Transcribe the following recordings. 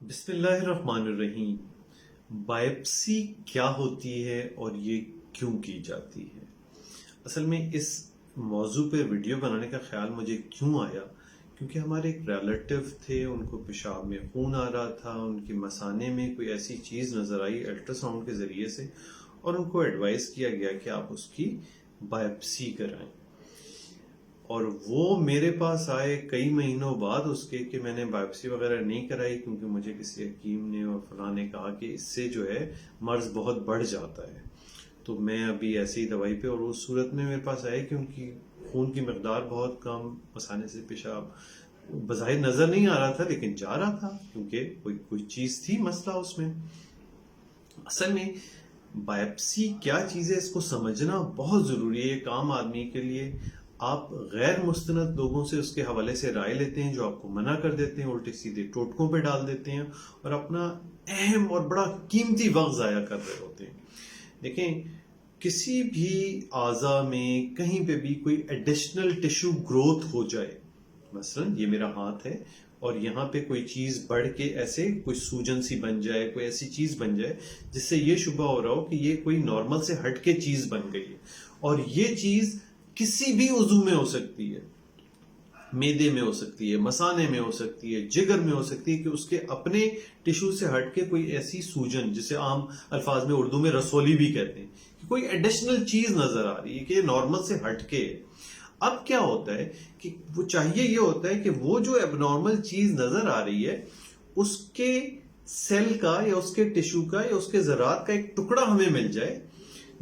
بسم اللہ الرحمن الرحیم۔ بائپسی کیا ہوتی ہے اور یہ کیوں کی جاتی ہے؟ اصل میں اس موضوع پہ ویڈیو بنانے کا خیال مجھے کیوں آیا، کیونکہ ہمارے ایک ریلیٹیو تھے، ان کو پیشاب میں خون آ رہا تھا، ان کی مثانے میں کوئی ایسی چیز نظر آئی الٹرا ساؤنڈ کے ذریعے سے، اور ان کو ایڈوائز کیا گیا کہ آپ اس کی بائپسی کرائیں۔ اور وہ میرے پاس آئے کئی مہینوں بعد اس کے کہ میں نے بائپسی وغیرہ نہیں کرائی، کیونکہ مجھے کسی حکیم نے اور فلاں نے کہا کہ اس سے جو ہے مرض بہت بڑھ جاتا ہے، تو میں ابھی ایسی دوائی پہ، اور اس صورت میں میرے پاس آئے کیونکہ خون کی مقدار بہت کم، مثانے سے پیشاب بظاہر نظر نہیں آ رہا تھا لیکن جا رہا تھا، کیونکہ کوئی چیز تھی مسئلہ اس میں۔ اصل میں بائپسی کیا چیز ہے اس کو سمجھنا بہت ضروری ہے ایک عام آدمی کے لیے۔ آپ غیر مستند لوگوں سے اس کے حوالے سے رائے لیتے ہیں جو آپ کو منع کر دیتے ہیں، الٹے سیدھے ٹوٹکوں پہ ڈال دیتے ہیں اور اپنا اہم اور بڑا قیمتی وقت ضائع کر رہے ہوتے ہیں۔ دیکھیں، کسی بھی اعضاء میں کہیں پہ بھی کوئی ایڈیشنل ٹیشو گروتھ ہو جائے، مثلا یہ میرا ہاتھ ہے اور یہاں پہ کوئی چیز بڑھ کے ایسے کوئی سوجن سی بن جائے، کوئی ایسی چیز بن جائے جس سے یہ شبہ ہو رہا ہو کہ یہ کوئی نارمل سے ہٹ کے چیز بن گئی ہے، اور یہ چیز کسی بھی عضو میں ہو سکتی ہے، معدے میں ہو سکتی ہے، مثانے میں ہو سکتی ہے، جگر میں ہو سکتی ہے، کہ اس کے اپنے ٹیشو سے ہٹ کے کوئی ایسی سوجن، جسے عام الفاظ میں اردو میں رسولی بھی کہتے ہیں، کہ کوئی ایڈیشنل چیز نظر آ رہی ہے کہ یہ نارمل سے ہٹ کے ہے۔ اب کیا ہوتا ہے کہ وہ چاہیے یہ ہوتا ہے کہ وہ جو ایب نارمل چیز نظر آ رہی ہے اس کے سیل کا یا اس کے ٹیشو کا یا اس کے ذرات کا ایک ٹکڑا ہمیں مل جائے،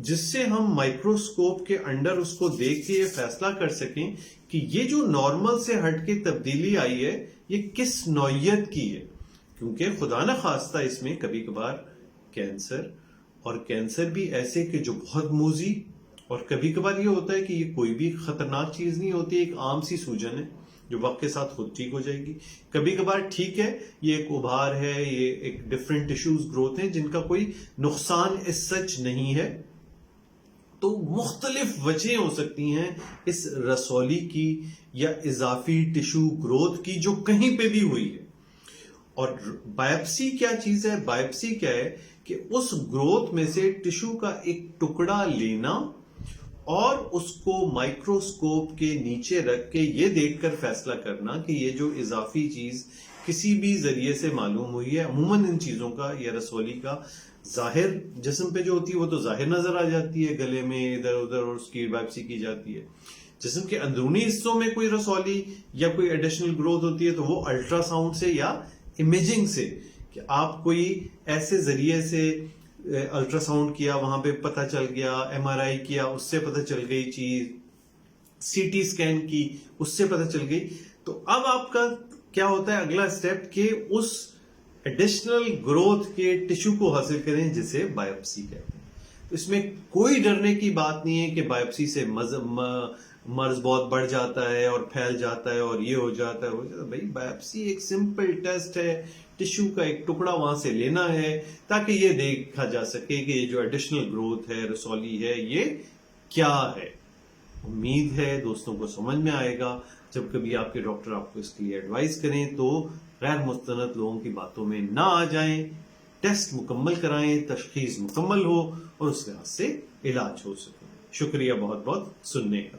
جس سے ہم مائکروسکوپ کے انڈر اس کو دیکھ کے یہ فیصلہ کر سکیں کہ یہ جو نارمل سے ہٹ کے تبدیلی آئی ہے یہ کس نوعیت کی ہے، کیونکہ خدا نہ خواستہ اس میں کبھی کبھار کینسر، اور کینسر بھی ایسے کہ جو بہت موذی، اور کبھی کبھار یہ ہوتا ہے کہ یہ کوئی بھی خطرناک چیز نہیں ہوتی، ایک عام سی سوجن ہے جو وقت کے ساتھ خود ٹھیک ہو جائے گی۔ کبھی کبھار ٹھیک ہے، یہ ایک ابھار ہے، یہ ایک ڈفرینٹ ٹیشوز گروتھ ہیں جن کا کوئی نقصان اس سچ نہیں ہے۔ تو مختلف وجہیں ہو سکتی ہیں اس رسولی کی یا اضافی ٹیشو گروتھ کی جو کہیں پہ بھی ہوئی ہے۔ اور بائپسی کیا چیز ہے؟ بائپسی کیا ہے کہ اس گروتھ میں سے ٹیشو کا ایک ٹکڑا لینا اور اس کو مائکروسکوپ کے نیچے رکھ کے یہ دیکھ کر فیصلہ کرنا کہ یہ جو اضافی چیز کسی بھی ذریعے سے معلوم ہوئی ہے، عموماً ان چیزوں کا یا رسولی کا ظاہر جسم پہ جو ہوتی ہے وہ تو ظاہر نظر آ جاتی ہے، گلے میں ادھر ادھر، اور اس کی بائپسی کی جاتی ہے۔ جسم کے اندرونی حصوں میں کوئی رسولی یا کوئی ایڈیشنل گروتھ ہوتی ہے تو وہ الٹرا ساؤنڈ سے یا امیجنگ سے، کہ آپ کوئی ایسے ذریعے سے الٹرا ساؤنڈ کیا، وہاں پہ پتہ چل گیا، ایم آر آئی کیا، اس سے پتہ چل گئی چیز، سی ٹی سکین کی، اس سے پتہ چل گئی، تو اب آپ کا کیا ہوتا ہے اگلا سٹیپ کہ اس ایڈیشنل گروتھ کے ٹیشو کو حاصل کریں جسے بائپسی کہتے ہیں۔ تو اس میں کوئی ڈرنے کی بات نہیں ہے کہ بائپسی سے مرض بہت بڑھ جاتا ہے اور پھیل جاتا ہے اور یہ ہو جاتا ہے، بھائی بائپسی ایک سمپل ٹیسٹ ہے، ٹیشو کا ایک ٹکڑا وہاں سے لینا ہے تاکہ یہ دیکھا جا سکے کہ یہ جو ایڈیشنل گروتھ ہے، رسولی ہے، یہ کیا ہے۔ امید ہے دوستوں کو سمجھ میں آئے گا۔ جب کبھی آپ کے ڈاکٹر آپ کو اس کے لیے ایڈوائز کریں تو غیر مستند لوگوں کی باتوں میں نہ آ جائیں، ٹیسٹ مکمل کرائیں، تشخیص مکمل ہو اور اس لحاظ سے علاج ہو سکے۔ شکریہ بہت بہت سننے کا۔